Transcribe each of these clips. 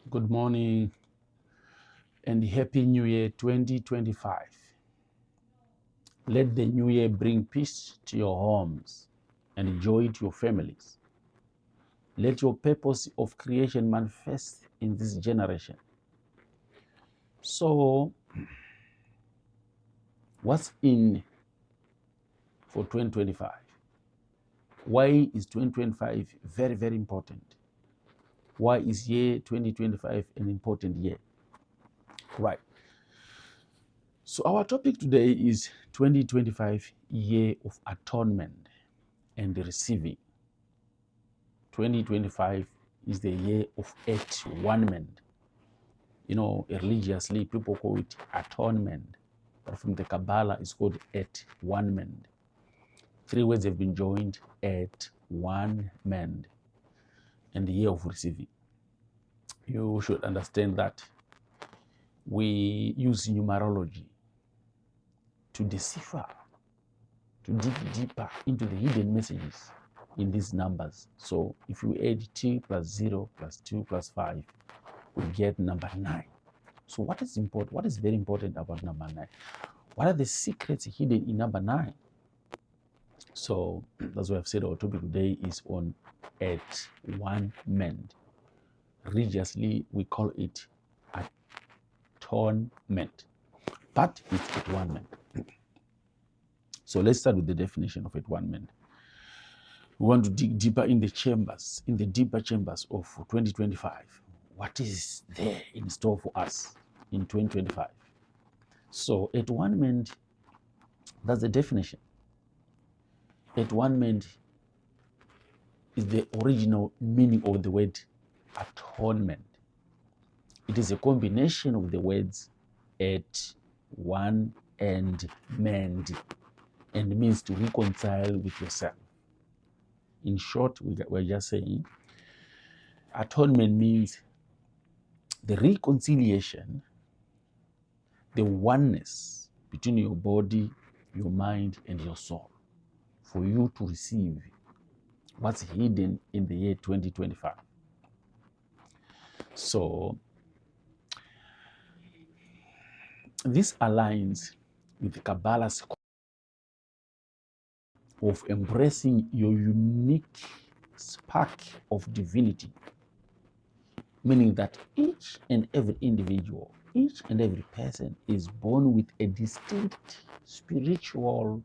Good morning and Happy New Year 2025. Let the new year bring peace to your homes and joy to your families. Let your purpose of creation manifest in this generation. So, what's in for 2025? Why is 2025 very, very important? Why is year 2025 an important year? Right. So our topic today is 2025 year of atonement and receiving. 2025 is the year of At-One-Ment. Religiously people call it atonement, but from the Kabbalah it's called At-One-Ment. Three words have been joined, At-One-Ment, and the year of receiving. You should understand that we use numerology to decipher, to dig deeper into the hidden messages in these numbers. So if you add 2 plus 0 plus 2 plus 5, we get number 9. So what is important? What is very important about number 9? What are the secrets hidden in number 9? So that's why I've said our topic today is on At-One-Ment. Religiously, we call it atonement, but it's At-One-Ment. So let's start with the definition of At-One-Ment. We want to dig deeper in the chambers, in the deeper chambers of 2025. What is there in store for us in 2025? So At-One-Ment, that's the definition. At-One-Ment is the original meaning of the word atonement. It is a combination of the words at, one, and mend, and means to reconcile with yourself. In short, we're just saying atonement means the reconciliation, the oneness between your body, your mind, and your soul, for you to receive what's hidden in the year 2025. So this aligns with the Kabbalah's of embracing your unique spark of divinity, meaning that each and every individual, each and every person is born with a distinct spiritual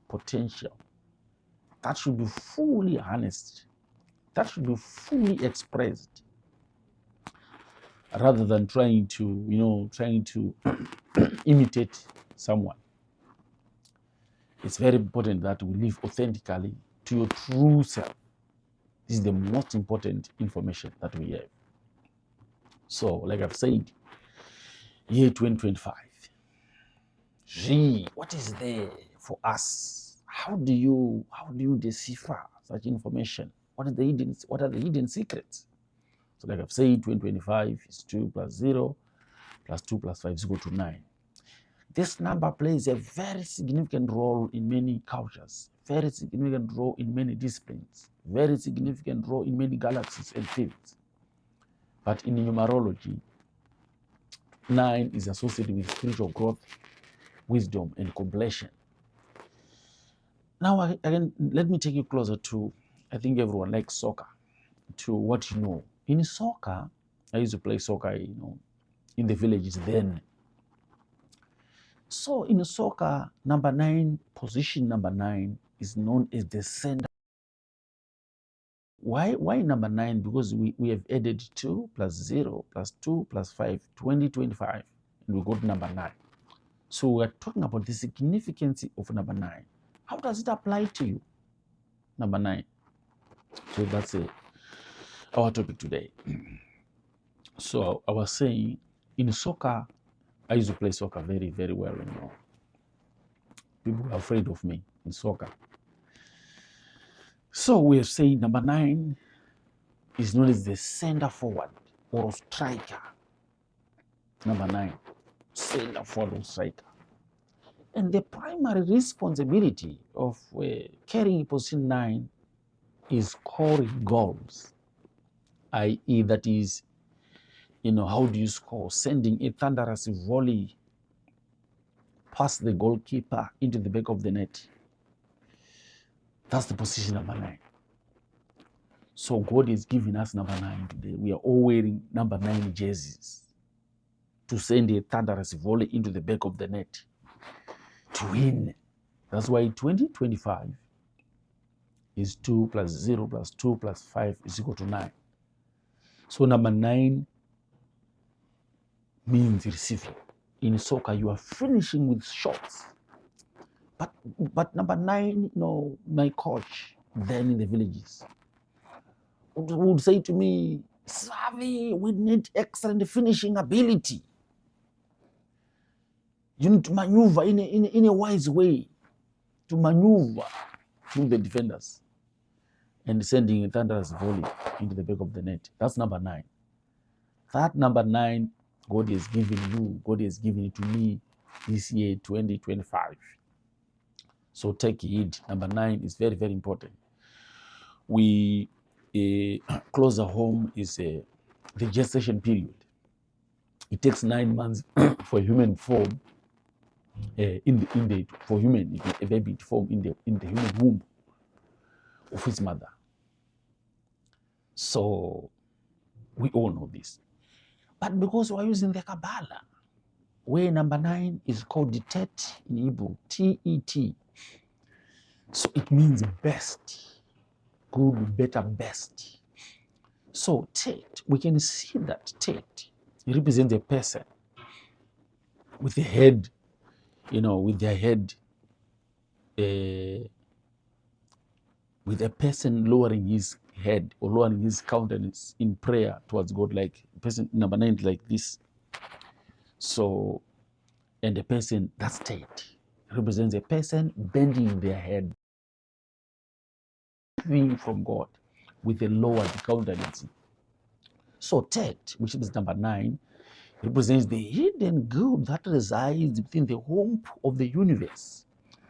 potential that should be fully harnessed, that should be fully expressed, rather than trying to imitate someone. It's very important that we live authentically to your true self. This is the most important information that we have. So, like I've said, year 2025. Gee, what is there for us? How do you decipher such information? What are the hidden secrets? So, like I've said, 2025 is 2 plus 0 plus 2 plus 5 is equal to 9. This number plays a very significant role in many cultures, very significant role in many disciplines, very significant role in many galaxies and fields. But in numerology, 9 is associated with spiritual growth, wisdom, and completion. Now, again, let me take you closer to, I think everyone likes soccer, to what you know. In soccer, I used to play soccer, in the villages then. So in soccer, position number 9 is known as the center. Why number 9? Because we have added 2 plus 0 plus 2 plus 5, 2025, and we got number 9. So we're talking about the significance of number 9. How does it apply to you? Number 9. So that's our topic today. So I was saying, in soccer, I used to play soccer very, very well. People are afraid of me in soccer. So we have said number 9 is known as the center forward or striker. Number 9, center forward or striker. And the primary responsibility of carrying position 9 is scoring goals, i.e., that is How do you score? Sending a thunderous volley past the goalkeeper into the back of the net. That's the position number 9. So God is giving us number 9 today. We are all wearing number 9 jerseys to send a thunderous volley into the back of the net to win. That's why 2025 is 2 plus 0 plus 2 plus 5 is equal to 9. So number 9 means receiving. In soccer, you are finishing with shots. But number 9, my coach then in the villages would say to me, Savi, we need excellent finishing ability. You need to maneuver in a wise way, to maneuver through the defenders and sending a thunderous volley into the back of the net. That's number 9. That number 9, God has given you, God has given it to me this year, 2025. So take heed. Number 9 is very, very important. We closer home is the gestation period. It takes 9 months for human form for human a baby to form in the human womb of his mother. So we all know this. But because we're using the Kabbalah, where number 9 is called the Tet in Hebrew, T-E-T. So it means best, good, better, best. So Tet, we can see that Tet represents a person with a head, with their head, with a person lowering his head or lowering his countenance in prayer towards God, like person number 9 like this. So, and the person, that state represents a person bending their head from God with a lowered countenance. So Tet, which is number 9, represents the hidden good that resides within the womb of the universe.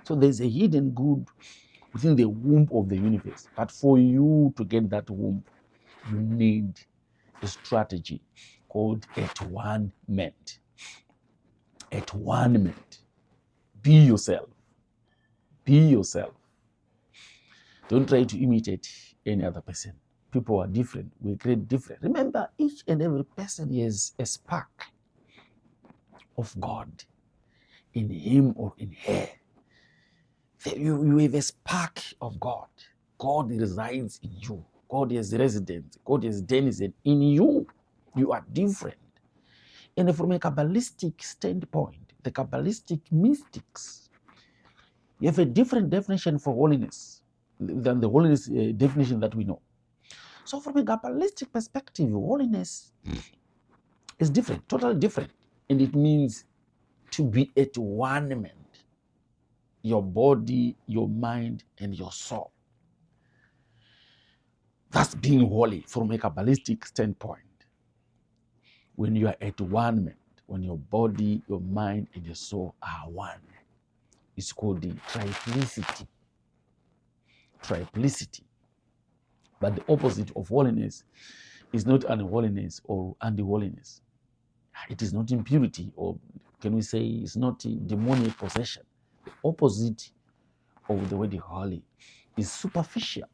So there's a hidden good within the womb of the universe. But for you to get that womb, you need a strategy called At-One-Ment. At-One-Ment. Be yourself. Be yourself. Don't try to imitate any other person. People are different. We create different. Remember, each and every person has a spark of God in him or in her. You have a spark of God. God resides in you. God has residence. God has denizen in you. You are different. And from a Kabbalistic standpoint, the Kabbalistic mystics, you have a different definition for holiness than the holiness definition that we know. So from a Kabbalistic perspective, holiness is different, totally different. And it means to be at one-ment, your body, your mind, and your soul. That's being holy from a Kabbalistic standpoint. When you are at one-ment, when your body, your mind, and your soul are one, it's called the triplicity. Triplicity. But the opposite of holiness is not unholiness or anti-holiness. It is not impurity, or can we say it's not demonic possession. The opposite of the word holy is superficial.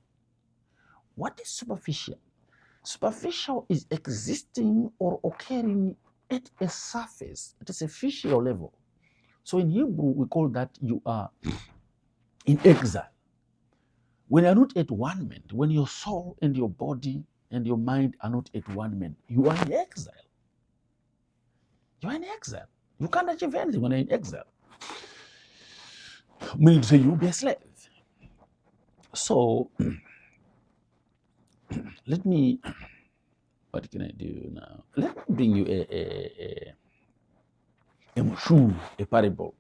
What is superficial? Superficial is existing or occurring at a surface, at a superficial level. So in Hebrew, we call that you are in exile. When you're not at one-ment, when your soul and your body and your mind are not at one-ment, you are in exile. You are in exile. You can't achieve anything when you're in exile. Meaning to say you'll be a slave. So let me, what can I do now? Let me bring you a parable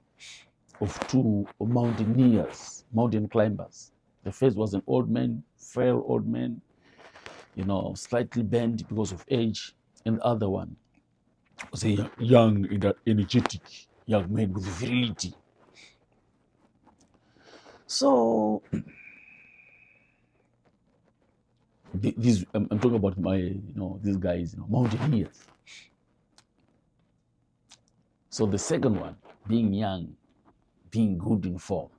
of two mountaineers, mountain climbers. The first was an old man, frail old man, slightly bent because of age, and the other one was a young, energetic young man with virility. So I'm talking about these guys, mountaineers. So the second one, being young, being good in form,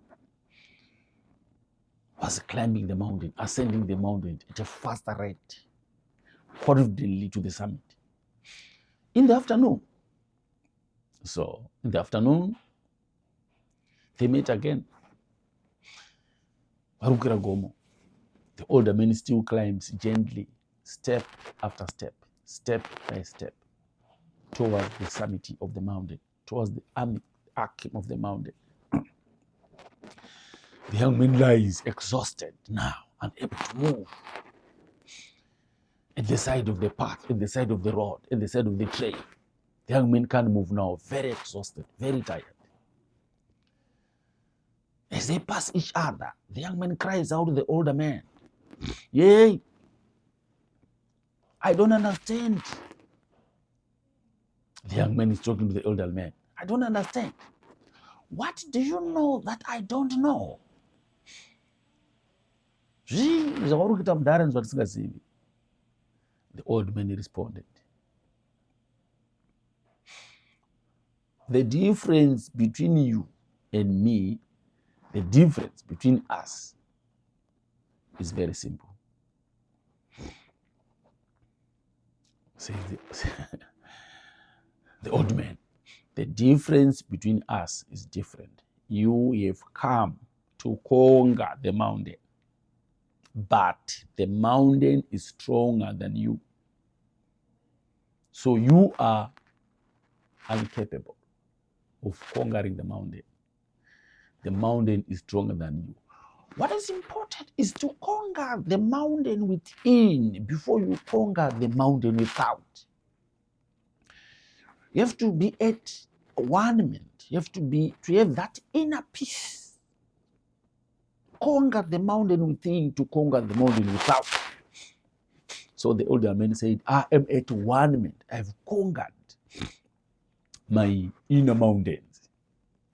was climbing the mountain, ascending the mountain at a faster rate, confidently to the summit. In the afternoon, they met again. Barukira Gomo. The older man still climbs gently, step after step by step, towards the summit of the mountain, towards the arc of the mountain. The young man lies exhausted now, unable to move. At the side of the path, at the side of the road, at the side of the trail. The young man can't move now, very exhausted, very tired. As they pass each other, the young man cries out to the older man, "Yay, I don't understand." The young man is talking to the older man. "I don't understand. What do you know that I don't know?" The old man responded, "The difference between you and me, the difference between us is very simple." Says the old man, "The difference between us is different. You have come to conquer the mountain, but the mountain is stronger than you. So you are incapable of conquering the mountain. The mountain is stronger than you. What is important is to conquer the mountain within before you conquer the mountain without. You have to be at one-ment. You have to have that inner peace. Conquer the mountain within to conquer the mountain without." So the older man said, "I am at one-ment. I've conquered my inner mountains,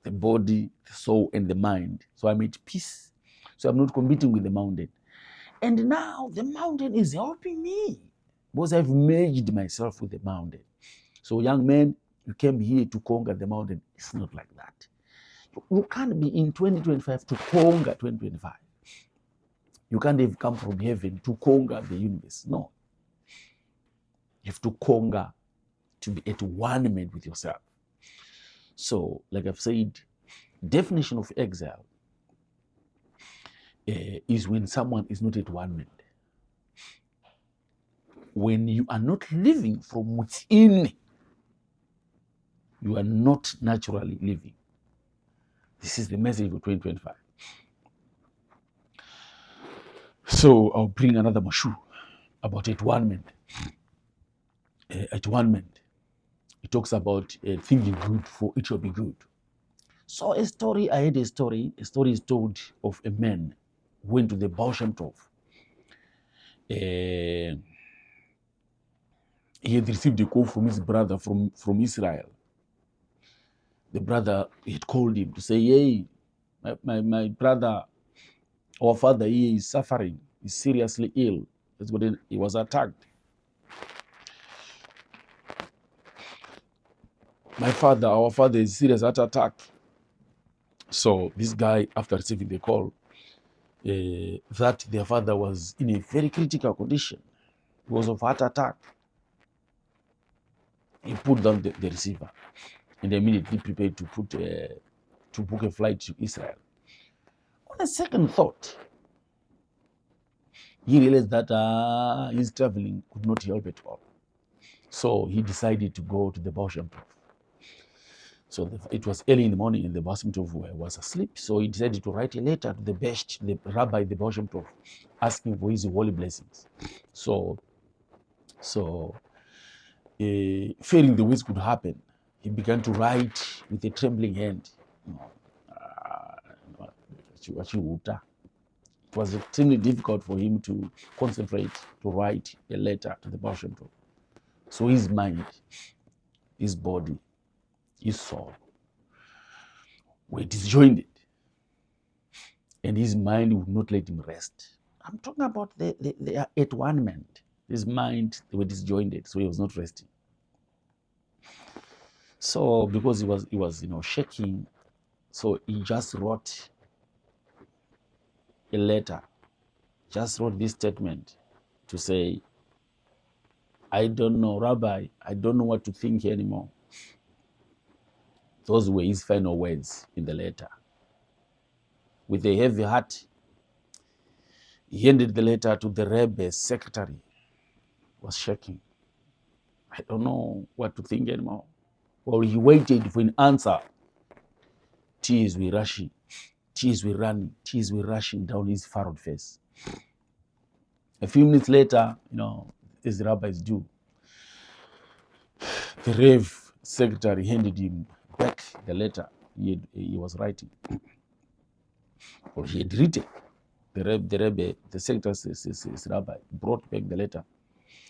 the body, the soul, and the mind. So I'm at peace. So I'm not competing with the mountain. And now the mountain is helping me because I've merged myself with the mountain." So young man, you came here to conquer the mountain. It's not like that. You can't be in 2025 to conquer 2025. You can't have come from heaven to conquer the universe. No. You have to conquer, to be at one-ment with yourself. So, like I've said, definition of exile is when someone is not at one-ment. When you are not living from within, you are not naturally living. This is the message for 2025. So I'll bring another mashu about At-One-Ment. At-One-Ment. It talks about thinking good for it shall be good. So I had a story is told of a man who went to the Baal Shem Tov. He had received a call from his brother from Israel. The brother had called him to say, "Hey, my brother, our father here is suffering, he's seriously ill. He was attacked. Our father is serious heart attack." So this guy, after receiving the call, that their father was in a very critical condition because of heart attack, he put down the receiver and immediately prepared to book a flight to Israel. On a second thought, he realized that his traveling could not help at all. So he decided to go to the Baal Shem Tov. So it was early in the morning and the Baal Shem Tov was asleep. So he decided to write a letter to the rabbi, the Baal Shem Tov, asking for his holy blessings. So fearing the worst could happen, he began to write with a trembling hand. It was extremely difficult for him to concentrate, to write a letter to the Baal Shem Tov. So his mind, his body, his soul were disjointed, and his mind would not let him rest. I'm talking about the At-One-Ment. His mind, they were disjointed, so he was not resting. So because he was shaking, so he just wrote a letter, just wrote this statement to say, I don't know, Rabbi, I don't know what to think anymore. Those were his final words in the letter. With a heavy heart, he handed the letter to the Rebbe's secretary. He was shaking. I don't know what to think anymore. While he waited for an answer, tears were rushing, tears were running, tears were rushing down his furrowed face. A few minutes later, as the rabbis do, the Rev secretary handed him back the letter he was writing, or he had written. The Rebbe, the secretary, his rabbi, brought back the letter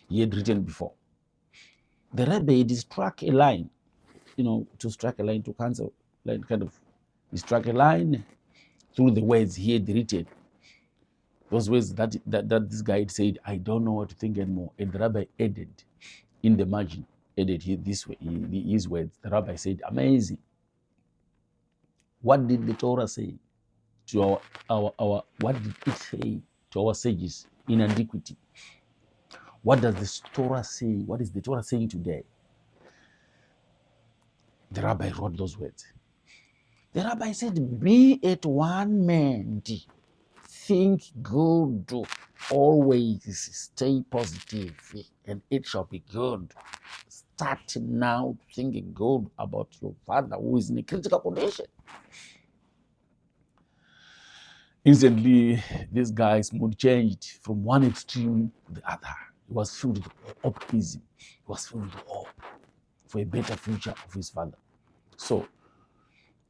he had written before. The Rebbe had struck a line, to strike a line, to cancel, like kind of, he struck a line through the words he had written. Those words that this guy had said, I don't know what to think anymore. And the rabbi added in the margin, added his words. The rabbi said, amazing. What did the Torah say to our what did it say to our sages in antiquity? What does the Torah say? What is the Torah saying today? The rabbi wrote those words. The rabbi said, be At-One-Ment. Think good. Always stay positive, and it shall be good. Start now thinking good about your father who is in a critical condition. Instantly, this guy's mood changed from one extreme to the other. He was filled with optimism. He was filled with hope for a better future of his father. So,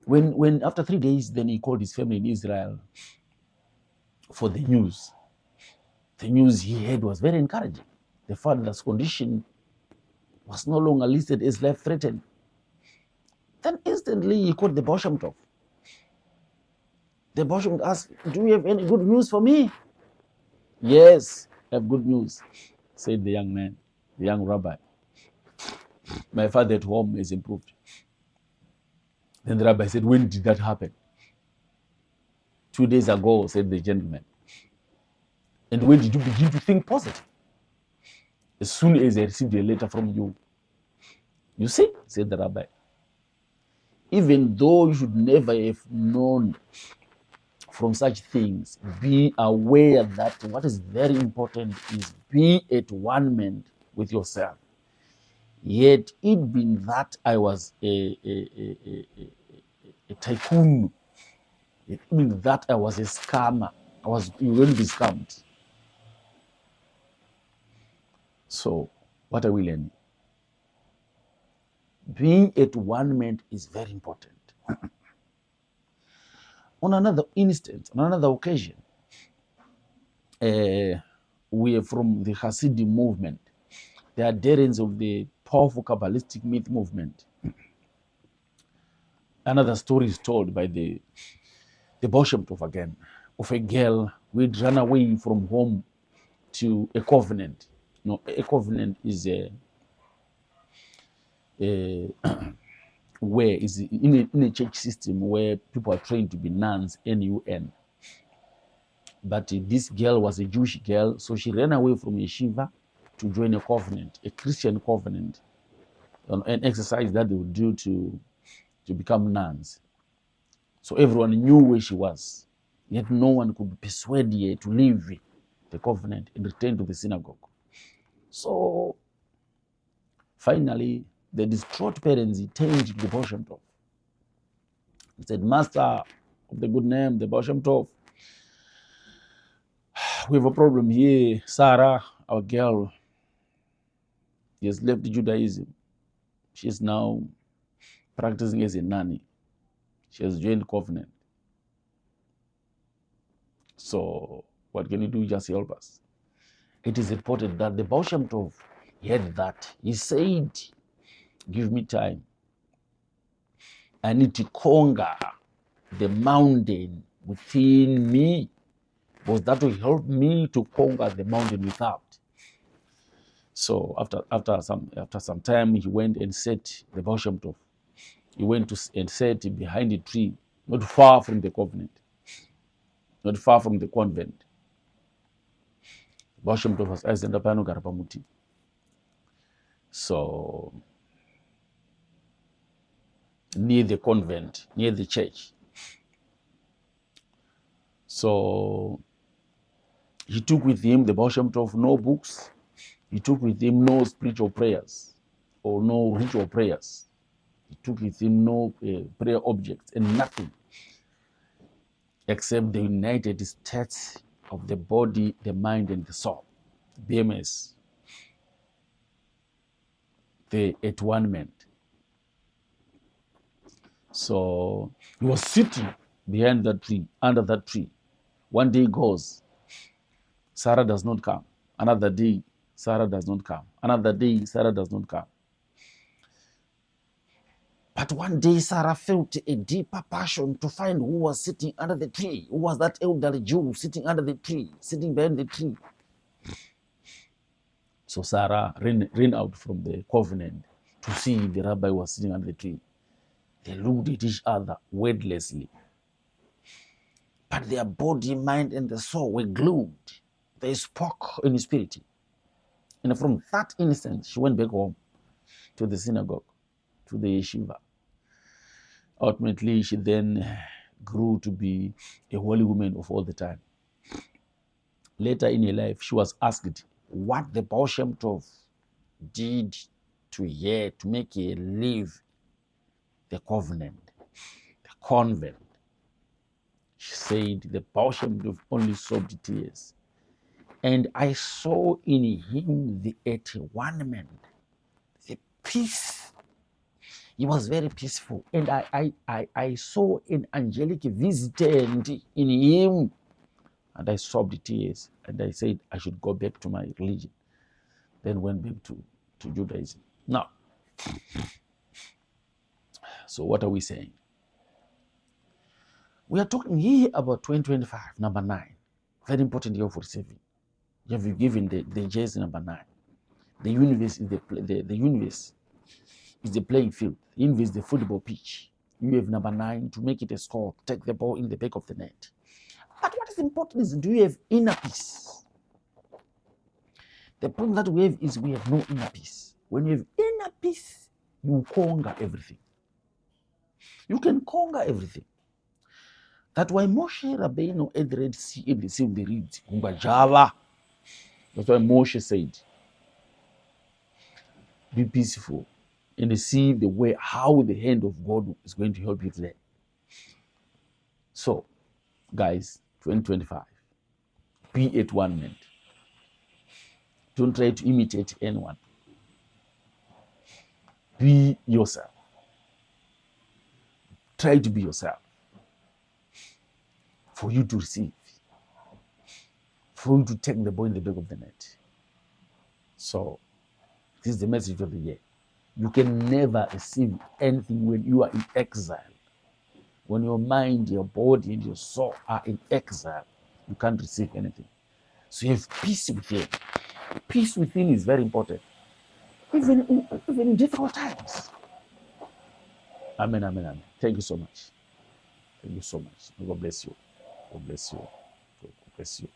when after 3 days, then he called his family in Israel for the news. The news he heard was very encouraging. The father's condition was no longer listed as life-threatening. Then instantly he called the Baal Shem Tov. The Baal Shem Tov asked, do you have any good news for me? Yes, I have good news, said the young man, the young rabbi. My father at home is improved. Then the rabbi said, when did that happen? 2 days ago, said the gentleman. And when did you begin to think positive? As soon as I received a letter from you. You see, said the rabbi, even though you should never have known from such things, be aware that what is very important is be At-One-Ment with yourself. Yet it being that I was a tycoon, it being that I was a scammer, you will be scammed. So, what are we learning? Being At-One-Ment is very important. On another instance, on another occasion, we are from the Hasidic movement, the adherents of the powerful Kabbalistic myth movement. Another story is told by the Baal Shem Tov again, of a girl who had run away from home to a covenant. A covenant is where is in a church system where people are trained to be nuns, N-U-N. But this girl was a Jewish girl, so she ran away from yeshiva to join a covenant, a Christian covenant, an exercise that they would do to become nuns. So everyone knew where she was, yet no one could persuade her to leave the covenant and return to the synagogue. So finally, the distraught parents turned to the Baal Shem Tov. He said, Master of the good name, the Baal Shem Tov, we have a problem here. Sarah, our girl, has left Judaism. She's now practicing as a nanny. She has joined covenant. So what can you do? Just help us. It is reported that the Baal Shem Tov heard that. He said, give me time. I need to conquer the mountain within me because that will help me to conquer the mountain without. So after some time, he went and sat the Baal Shem Tov. He went and sat behind a tree, not far from the covenant, not far from the convent. Baal Shem Tov was aizenda paanogara pamuti. So near the convent, near the church. So he took with him the Baal Shem Tov, no books. He took with him no spiritual prayers or no ritual prayers. He took with him no prayer objects and nothing except the united states of the body, the mind, and the soul, BMS, the At-One-Ment. So he was sitting behind that tree, under that tree. One day goes, Sarah does not come. Another day, Sarah does not come. Another day, Sarah does not come. But one day, Sarah felt a deeper passion to find who was sitting under the tree. Who was that elderly Jew sitting under the tree, sitting behind the tree? So Sarah ran out from the covenant to see if the rabbi was sitting under the tree. They looked at each other wordlessly. But their body, mind, and the soul were glued. They spoke in spirit. And from that instant, she went back home to the synagogue, to the yeshiva. Ultimately, she then grew to be a holy woman of all the time. Later in her life, she was asked what the Baal Shem Tov did to her to make her leave the covenant, the convent. She said the Baal Shem Tov only sobbed tears. And I saw in him the At-One-Ment, the peace. He was very peaceful. And I saw an angelic visitant in him. And I sobbed tears. And I said I should go back to my religion. Then went back to Judaism. Now, so what are we saying? We are talking here about 2025, number 9. Very important year for receiving. You have given the jersey number 9. The universe is the universe is the playing field. The universe is the football pitch. You have number 9 to make it a score, to take the ball in the back of the net. But what is important is, do you have inner peace? The problem that we have is we have no inner peace. When you have inner peace, you conquer everything. You can conquer everything. That's why Moshe Rabbeinu at the Red Sea, at the Sea of the Reeds, Java. That's why Moshe said, be peaceful and see the way how the hand of God is going to help you today. So, guys, 2025, be At-One-Ment. Don't try to imitate anyone. Be yourself. Try to be yourself. For you to receive. For you to take the ball in the back of the net. So, this is the message of the year. You can never receive anything when you are in exile. When your mind, your body, and your soul are in exile, you can't receive anything. So you have peace within. Peace within is very important. Even in difficult times. Amen, amen, amen. Thank you so much. Thank you so much. God bless you. God bless you. God bless you.